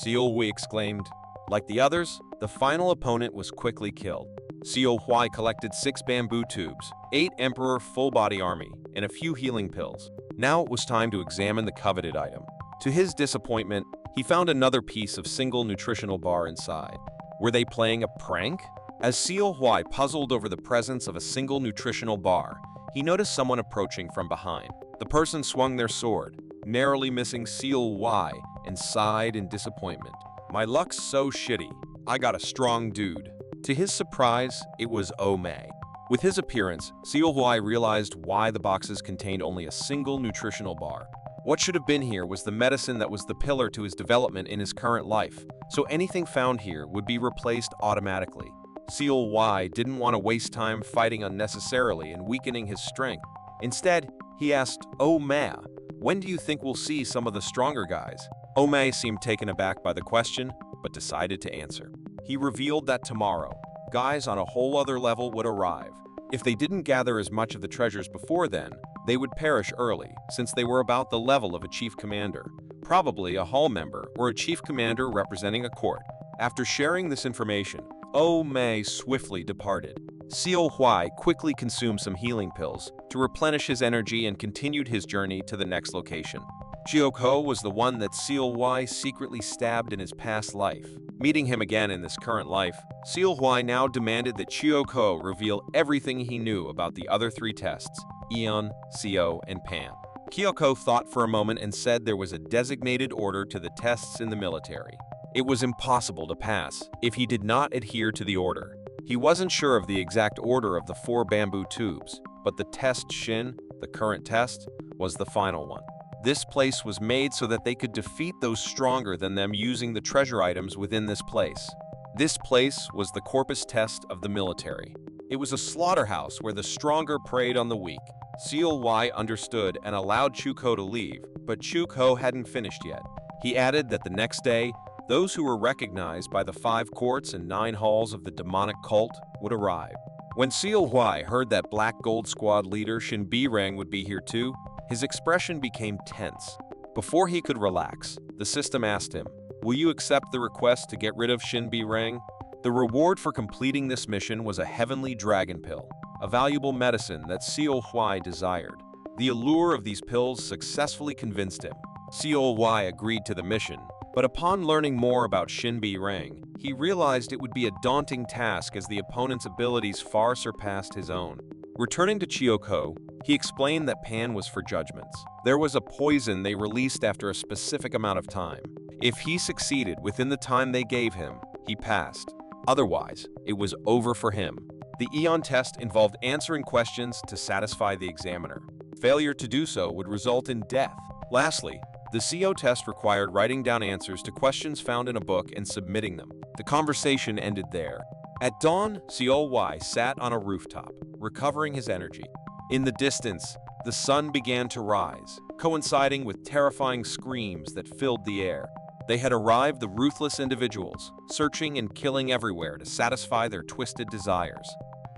A: Seol Hwi exclaimed. Like the others, the final opponent was quickly killed. Seol Hwi collected 6 bamboo tubes, 8 Emperor full-body army, and a few healing pills. Now it was time to examine the coveted item. To his disappointment, he found another piece of single nutritional bar inside. Were they playing a prank? As Seol Hwi puzzled over the presence of a single nutritional bar, he noticed someone approaching from behind. The person swung their sword, narrowly missing Seol Hwi, and sighed in disappointment. "My luck's so shitty. I got a strong dude." To his surprise, it was May. With his appearance, Seol Hwi realized why the boxes contained only a single nutritional bar. What should have been here was the medicine that was the pillar to his development in his current life, so anything found here would be replaced automatically. Seol Hwi didn't want to waste time fighting unnecessarily and weakening his strength. Instead, he asked, May, when do you think we'll see some of the stronger guys? May seemed taken aback by the question, but decided to answer. He revealed that tomorrow, guys on a whole other level would arrive. If they didn't gather as much of the treasures before then, they would perish early, since they were about the level of a chief commander, probably a hall member or a chief commander representing a court. After sharing this information, May swiftly departed. Seol Hwi quickly consumed some healing pills to replenish his energy and continued his journey to the next location. Chiok-ho was the one that Seol Hwi secretly stabbed in his past life. Meeting him again in this current life, Seol Hwi now demanded that Chiok-ho reveal everything he knew about the other 3 tests. Eon, Seo, and Pan. Kyoko thought for a moment and said there was a designated order to the tests in the military. It was impossible to pass if he did not adhere to the order. He wasn't sure of the exact order of the 4 bamboo tubes, but the test Shin, the current test, was the final one. This place was made so that they could defeat those stronger than them using the treasure items within this place. This place was the corpus test of the military. It was a slaughterhouse where the stronger preyed on the weak. Seol Hwi understood and allowed Chuko to leave, but Chuko hadn't finished yet. He added that the next day, those who were recognized by the 5 courts and 9 halls of the demonic cult would arrive. When Seol Hwi heard that Black Gold Squad leader Shin Bi-rang would be here too, his expression became tense. Before he could relax, the system asked him, "Will you accept the request to get rid of Shin Bi-rang?" The reward for completing this mission was a heavenly dragon pill, a valuable medicine that Seol Hwi desired. The allure of these pills successfully convinced him. Seol Hwi agreed to the mission, but upon learning more about Shin Bi-rang, he realized it would be a daunting task as the opponent's abilities far surpassed his own. Returning to Kyoko, he explained that Pan was for judgments. There was a poison they released after a specific amount of time. If he succeeded within the time they gave him, he passed. Otherwise, it was over for him. The Eon test involved answering questions to satisfy the examiner. Failure to do so would result in death. Lastly, the CO test required writing down answers to questions found in a book and submitting them. The conversation ended there. At dawn, Seol Hwi sat on a rooftop, recovering his energy. In the distance, the sun began to rise, coinciding with terrifying screams that filled the air. They had arrived, the ruthless individuals, searching and killing everywhere to satisfy their twisted desires.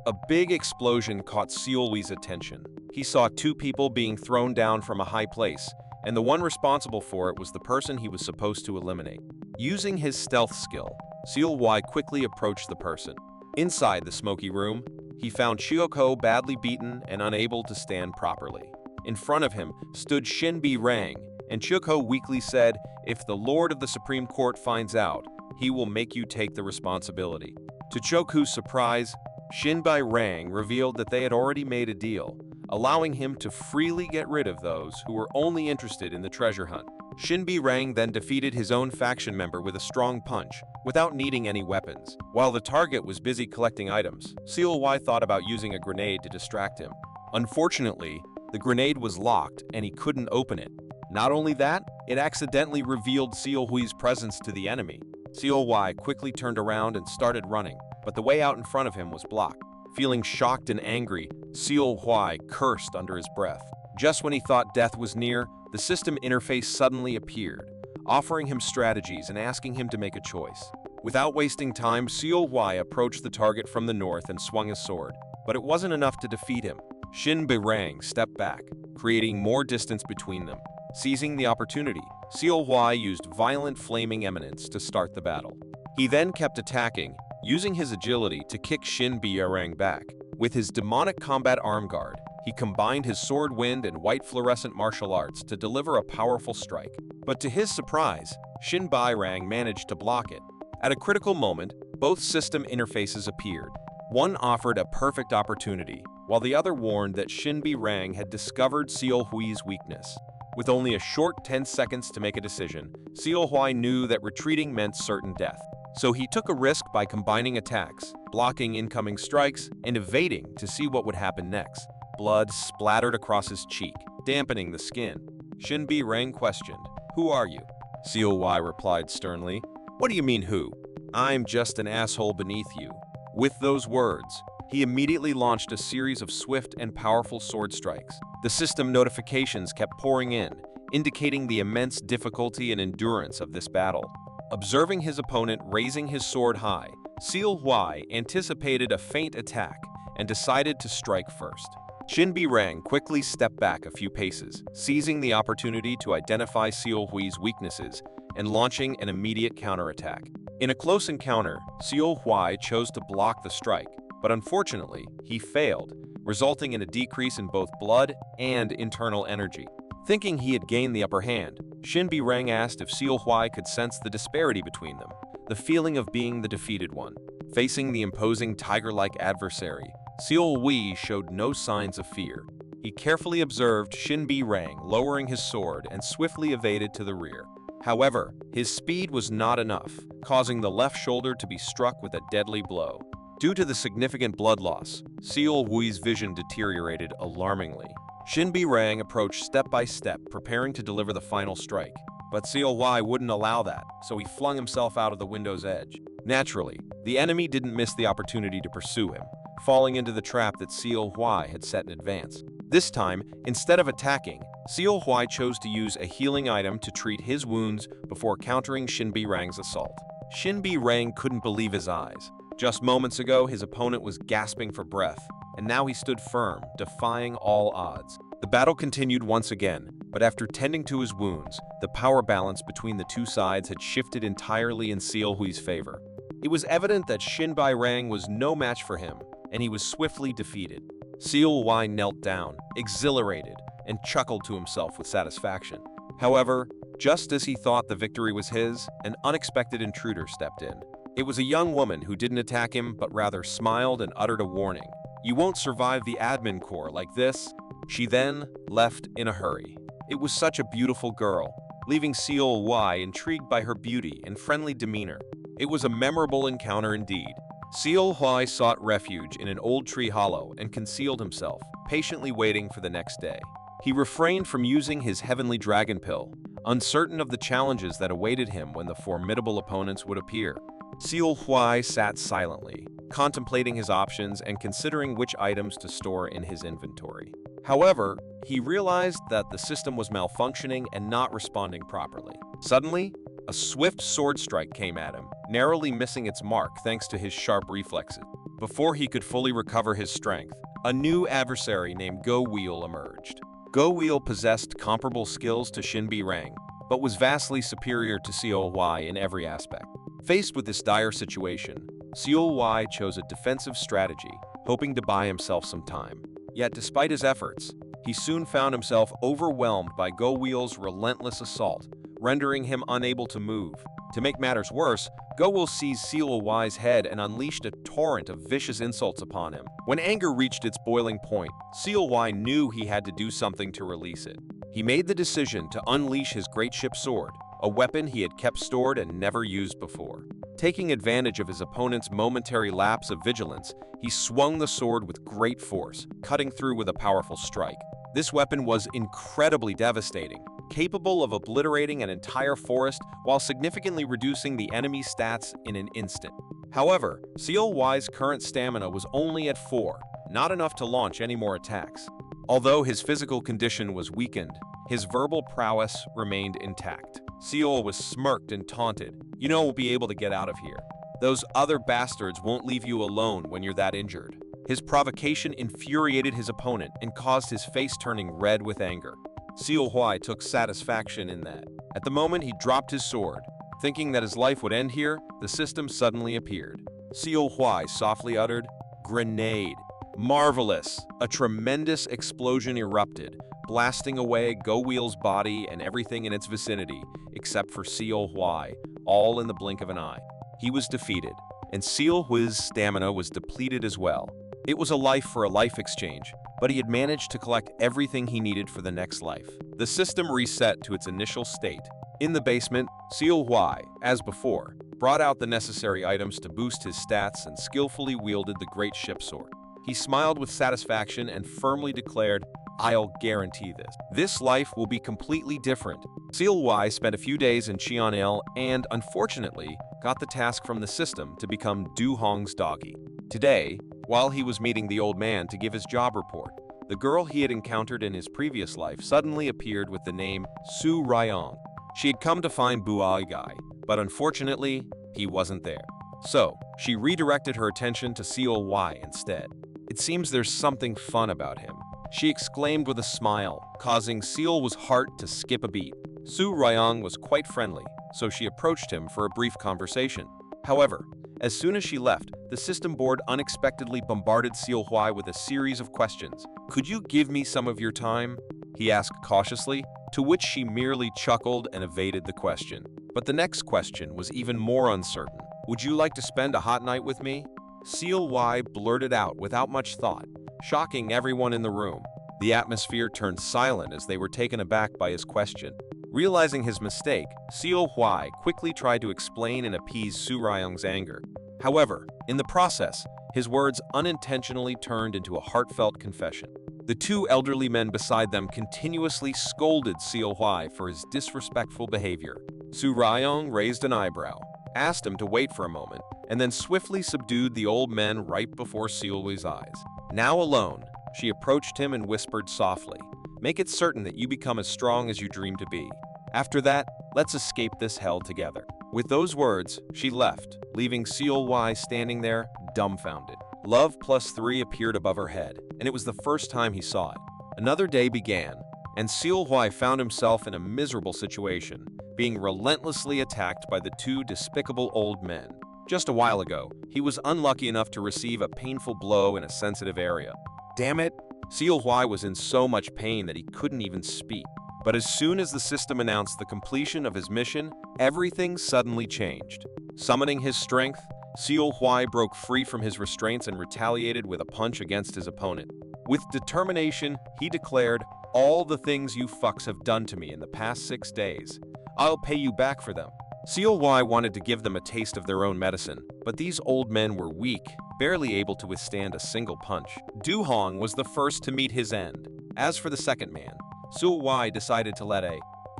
A: A big explosion caught Seol Hwi's attention. He saw 2 people being thrown down from a high place, and the one responsible for it was the person he was supposed to eliminate. Using his stealth skill, Seol Hwi quickly approached the person. Inside the smoky room, he found Kyoko badly beaten and unable to stand properly. In front of him stood Shin Bi-rang, and Kyoko weakly said, "If the Lord of the Supreme Court finds out, he will make you take the responsibility." To Choku's surprise, Shin Bi-rang revealed that they had already made a deal, allowing him to freely get rid of those who were only interested in the treasure hunt. Shin Bi-rang then defeated his own faction member with a strong punch, without needing any weapons. While the target was busy collecting items, Seol Hwi thought about using a grenade to distract him. Unfortunately, the grenade was locked and he couldn't open it. Not only that, it accidentally revealed Seol Hwi's presence to the enemy. Seol Hwi quickly turned around and started running, but the way out in front of him was blocked. Feeling shocked and angry, Seol Hwi cursed under his breath. Just when he thought death was near, the system interface suddenly appeared, offering him strategies and asking him to make a choice. Without wasting time, Seol Hwi approached the target from the north and swung his sword, but it wasn't enough to defeat him. Shin Bi-rang stepped back, creating more distance between them. Seizing the opportunity, Seol Hwi used violent flaming eminence to start the battle. He then kept attacking, using his agility to kick Shin Bi-rang back. With his demonic combat arm guard, he combined his sword wind and white fluorescent martial arts to deliver a powerful strike. But to his surprise, Shin Bi-rang managed to block it. At a critical moment, both system interfaces appeared. One offered a perfect opportunity, while the other warned that Shin Bi-rang had discovered Seol Hwi's weakness. With only a short 10 seconds to make a decision, Seol Hwi knew that retreating meant certain death. So he took a risk by combining attacks, blocking incoming strikes, and evading to see what would happen next. Blood splattered across his cheek, dampening the skin. Shin Bi-rang questioned, "Who are you?" Seol Hwi replied sternly, "What do you mean who? I'm just an asshole beneath you." With those words, he immediately launched a series of swift and powerful sword strikes. The system notifications kept pouring in, indicating the immense difficulty and endurance of this battle. Observing his opponent raising his sword high, Seol Hwi anticipated a feint attack and decided to strike first. Shin Bi-rang quickly stepped back a few paces, seizing the opportunity to identify Seol Hwi's weaknesses and launching an immediate counterattack. In a close encounter, Seol Hwi chose to block the strike, but unfortunately, he failed, resulting in a decrease in both blood and internal energy. Thinking he had gained the upper hand, Shin Bi-rang asked if Seol Hwi could sense the disparity between them, the feeling of being the defeated one. Facing the imposing tiger-like adversary, Seol Hwi showed no signs of fear. He carefully observed Shin Bi-rang lowering his sword and swiftly evaded to the rear. However, his speed was not enough, causing the left shoulder to be struck with a deadly blow. Due to the significant blood loss, Seol Hwi's vision deteriorated alarmingly. Shin Bi-rang approached step by step, preparing to deliver the final strike. But Seol Hwi wouldn't allow that, so he flung himself out of the window's edge. Naturally, the enemy didn't miss the opportunity to pursue him, falling into the trap that Seol Hwi had set in advance. This time, instead of attacking, Seol Hwi chose to use a healing item to treat his wounds before countering Shin Bi-rang's assault. Shin Bi-rang couldn't believe his eyes. Just moments ago, his opponent was gasping for breath, and now he stood firm, defying all odds. The battle continued once again, but after tending to his wounds, the power balance between the two sides had shifted entirely in Seol Hwi's favor. It was evident that Shin Bi-rang was no match for him, and he was swiftly defeated. Seol Hwi knelt down, exhilarated, and chuckled to himself with satisfaction. However, just as he thought the victory was his, an unexpected intruder stepped in. It was a young woman who didn't attack him, but rather smiled and uttered a warning. "You won't survive the admin core like this." She then left in a hurry. It was such a beautiful girl, leaving Seol Hwi intrigued by her beauty and friendly demeanor. It was a memorable encounter indeed. Seol Hwi sought refuge in an old tree hollow and concealed himself, patiently waiting for the next day. He refrained from using his heavenly dragon pill, uncertain of the challenges that awaited him when the formidable opponents would appear. Seol Hwi sat silently, contemplating his options and considering which items to store in his inventory. However, he realized that the system was malfunctioning and not responding properly. Suddenly, a swift sword strike came at him, narrowly missing its mark thanks to his sharp reflexes. Before he could fully recover his strength, a new adversary named Go Wheel emerged. Go Wheel possessed comparable skills to Shin Bi-rang, but was vastly superior to Seol Hwi in every aspect. Faced with this dire situation, Seol Hwi chose a defensive strategy, hoping to buy himself some time. Yet despite his efforts, he soon found himself overwhelmed by Go Wheel's relentless assault, rendering him unable to move. To make matters worse, Go Wheel seized Seol Hwi's head and unleashed a torrent of vicious insults upon him. When anger reached its boiling point, Seol Hwi knew he had to do something to release it. He made the decision to unleash his great ship sword, a weapon he had kept stored and never used before. Taking advantage of his opponent's momentary lapse of vigilance, he swung the sword with great force, cutting through with a powerful strike. This weapon was incredibly devastating, capable of obliterating an entire forest while significantly reducing the enemy's stats in an instant. However, Seol Hwi's current stamina was only at 4, not enough to launch any more attacks. Although his physical condition was weakened, his verbal prowess remained intact. Seol was smirked and taunted. "You know we'll be able to get out of here. Those other bastards won't leave you alone when you're that injured." His provocation infuriated his opponent and caused his face turning red with anger. Seol Hwi took satisfaction in that. At the moment he dropped his sword, thinking that his life would end here, the system suddenly appeared. Seol Hwi softly uttered, "Grenade." Marvelous! A tremendous explosion erupted, blasting away Go Wheel's body and everything in its vicinity, except for Seol Hwi, all in the blink of an eye. He was defeated, and Seol Hwi's stamina was depleted as well. It was a life for a life exchange, but he had managed to collect everything he needed for the next life. The system reset to its initial state. In the basement, Seol Hwi, as before, brought out the necessary items to boost his stats and skillfully wielded the great ship sword. He smiled with satisfaction and firmly declared, "I'll guarantee this. This life will be completely different." Seol Hwi spent a few days in Cheonil and, unfortunately, got the task from the system to become Du Hong's doggy. Today, while he was meeting the old man to give his job report, the girl he had encountered in his previous life suddenly appeared with the name Su Ryong. She had come to find Guy, but unfortunately, he wasn't there. So, she redirected her attention to Seol Hwi instead. "It seems there's something fun about him," she exclaimed with a smile, causing Seol's heart to skip a beat. Su Ryong was quite friendly, so she approached him for a brief conversation. However, as soon as she left, the system board unexpectedly bombarded Seol Hwi with a series of questions. "Could you give me some of your time?" he asked cautiously, to which she merely chuckled and evaded the question. But the next question was even more uncertain. "Would you like to spend a hot night with me?" Seol Hwi blurted out without much thought, shocking everyone in the room. The atmosphere turned silent as they were taken aback by his question. Realizing his mistake, Seol Hwi quickly tried to explain and appease Su Ryong's anger. However, in the process, his words unintentionally turned into a heartfelt confession. The two elderly men beside them continuously scolded Seol Hwi for his disrespectful behavior. Su Ryong raised an eyebrow, asked him to wait for a moment, and then swiftly subdued the old men right before Seol Hwi's eyes. Now alone, she approached him and whispered softly, "Make it certain that you become as strong as you dream to be. After that, let's escape this hell together." With those words, she left, leaving Seol Hwi standing there, dumbfounded. Love plus 3 appeared above her head, and it was the first time he saw it. Another day began, and Seol Hwi found himself in a miserable situation, being relentlessly attacked by the two despicable old men. Just a while ago, he was unlucky enough to receive a painful blow in a sensitive area. Damn it! Seol Hwi was in so much pain that he couldn't even speak. But as soon as the system announced the completion of his mission, everything suddenly changed. Summoning his strength, Seol Hwi broke free from his restraints and retaliated with a punch against his opponent. With determination, he declared, "All the things you fucks have done to me in the past 6 days, I'll pay you back for them." Seol Hwi wanted to give them a taste of their own medicine, but these old men were weak, barely able to withstand a single punch. Du Hong was the first to meet his end. As for the second man, Seol Hwi decided to let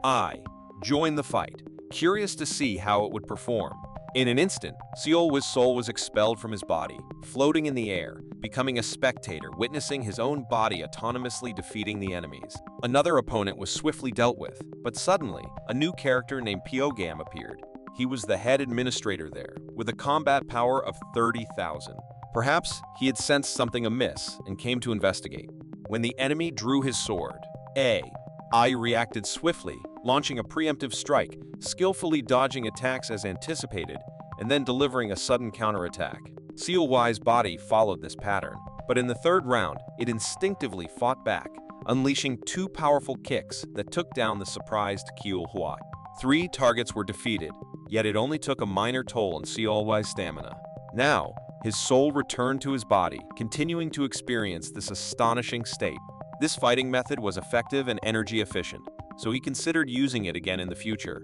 A: I join the fight, curious to see how it would perform. In an instant, Seol Hwi's soul was expelled from his body, floating in the air, becoming a spectator, witnessing his own body autonomously defeating the enemies. Another opponent was swiftly dealt with, but suddenly, a new character named Pyogam appeared. He was the head administrator there, with a combat power of 30,000. Perhaps he had sensed something amiss and came to investigate. When the enemy drew his sword, I reacted swiftly, launching a preemptive strike, skillfully dodging attacks as anticipated, and then delivering a sudden counterattack. Seol Hwi's body followed this pattern, but in the third round, it instinctively fought back, unleashing 2 powerful kicks that took down the surprised Seol Hwi. 3 targets were defeated, yet it only took a minor toll on Seol Hwi's stamina. Now, his soul returned to his body, continuing to experience this astonishing state. This fighting method was effective and energy efficient, so he considered using it again in the future.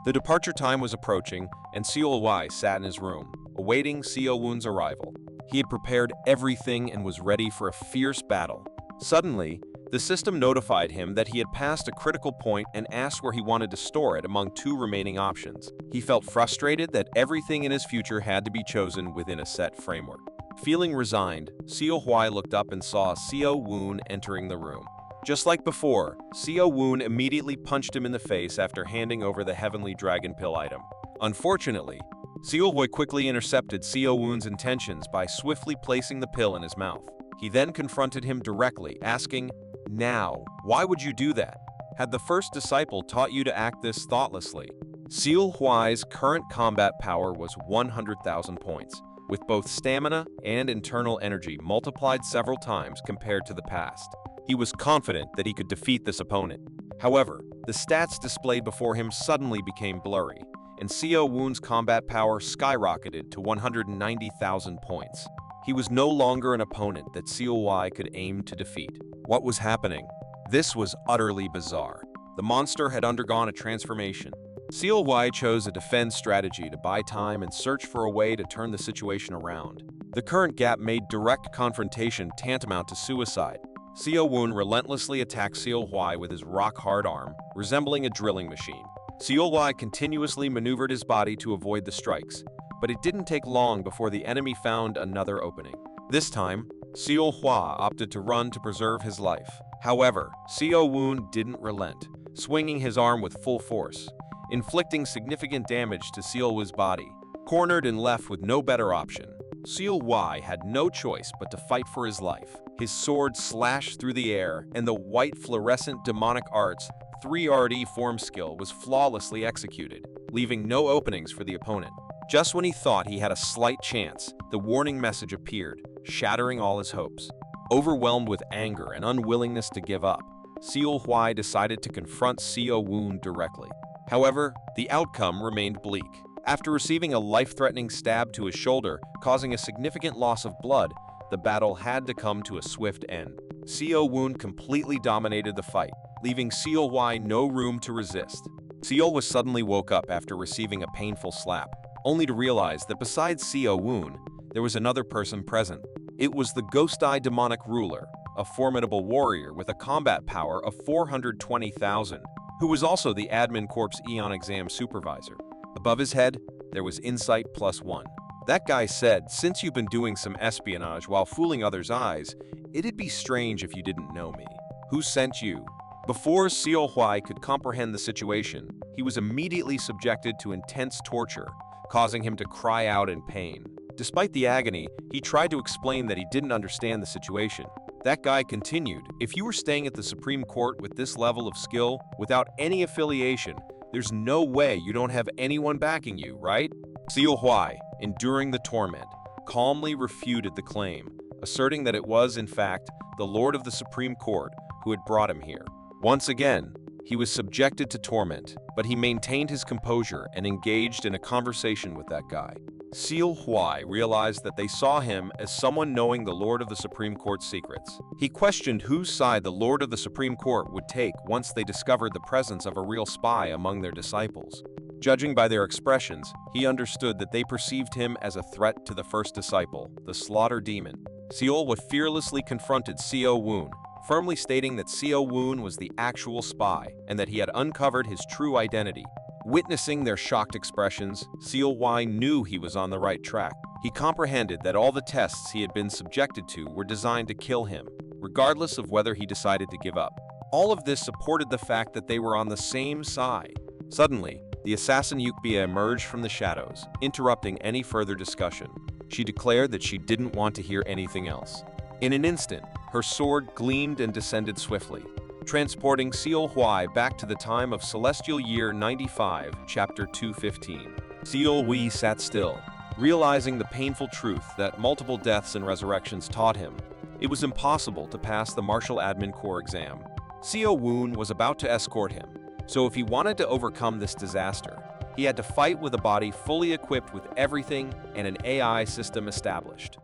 A: The departure time was approaching, and Seol Hwi sat in his room, awaiting Seo Woon's arrival. He had prepared everything and was ready for a fierce battle. Suddenly, the system notified him that he had passed a critical point and asked where he wanted to store it among 2 remaining options. He felt frustrated that everything in his future had to be chosen within a set framework. Feeling resigned, Seol Hwi looked up and saw Seo Woon entering the room. Just like before, Seo Woon immediately punched him in the face after handing over the Heavenly Dragon Pill item. Unfortunately, Seol Hwi quickly intercepted Seo Woon's intentions by swiftly placing the pill in his mouth. He then confronted him directly, asking, "Now, why would you do that? Had the first disciple taught you to act this thoughtlessly?" Seol Hwi's current combat power was 100,000 points, with both stamina and internal energy multiplied several times compared to the past. He was confident that he could defeat this opponent. However, the stats displayed before him suddenly became blurry, and Seo Woon's combat power skyrocketed to 190,000 points. He was no longer an opponent that Seol Hwi could aim to defeat. What was happening? This was utterly bizarre. The monster had undergone a transformation. Seol Hwi chose a defense strategy to buy time and search for a way to turn the situation around. The current gap made direct confrontation tantamount to suicide. Seo Woon relentlessly attacked Seol Hwi with his rock-hard arm, resembling a drilling machine. Seol Hwi continuously maneuvered his body to avoid the strikes, but it didn't take long before the enemy found another opening. This time, Seol Hwi opted to run to preserve his life. However, Seo Woon didn't relent, swinging his arm with full force, inflicting significant damage to Seol Hwi's body. Cornered and left with no better option, Seol Hwi had no choice but to fight for his life. His sword slashed through the air, and the white fluorescent demonic arts 3RD form skill was flawlessly executed, leaving no openings for the opponent. Just when he thought he had a slight chance, the warning message appeared, shattering all his hopes. Overwhelmed with anger and unwillingness to give up, Seol Hwi decided to confront Seo Woon directly. However, the outcome remained bleak. After receiving a life-threatening stab to his shoulder, causing a significant loss of blood, the battle had to come to a swift end. Seol Hwi completely dominated the fight, leaving Seol Hwi no room to resist. Seol was suddenly woke up after receiving a painful slap, only to realize that besides Seol Hwi, there was another person present. It was the Ghost-Eye demonic ruler, a formidable warrior with a combat power of 420,000, who was also the admin corp's Eon exam supervisor. Above his head, there was Insight +1. That guy said, since you've been doing some espionage while fooling others' eyes, it'd be strange if you didn't know me. Who sent you? Before Seol Hwi could comprehend the situation, he was immediately subjected to intense torture, causing him to cry out in pain. Despite the agony, he tried to explain that he didn't understand the situation. That guy continued, if you were staying at the Supreme Court with this level of skill, without any affiliation, there's no way you don't have anyone backing you, right? Seol Hwi, enduring the torment, calmly refuted the claim, asserting that it was, in fact, the Lord of the Supreme Court who had brought him here. Once again, he was subjected to torment, but he maintained his composure and engaged in a conversation with that guy. Seol Hwi realized that they saw him as someone knowing the Lord of the Supreme Court's secrets. He questioned whose side the Lord of the Supreme Court would take once they discovered the presence of a real spy among their disciples. Judging by their expressions, he understood that they perceived him as a threat to the first disciple, the Slaughter Demon. Seol fearlessly confronted Seol Hwi, firmly stating that Seol Hwi was the actual spy and that he had uncovered his true identity. Witnessing their shocked expressions, Seol Hwi knew he was on the right track. He comprehended that all the tests he had been subjected to were designed to kill him, regardless of whether he decided to give up. All of this supported the fact that they were on the same side. Suddenly, the assassin Yukbia emerged from the shadows, interrupting any further discussion. She declared that she didn't want to hear anything else. In an instant, her sword gleamed and descended swiftly, transporting Seol Hwi back to the time of Celestial Year 95, Chapter 215. Seol Hwi sat still, realizing the painful truth that multiple deaths and resurrections taught him. It was impossible to pass the Martial Admin Corps exam. Seol Hwi was about to escort him, so if he wanted to overcome this disaster, he had to fight with a body fully equipped with everything and an AI system established.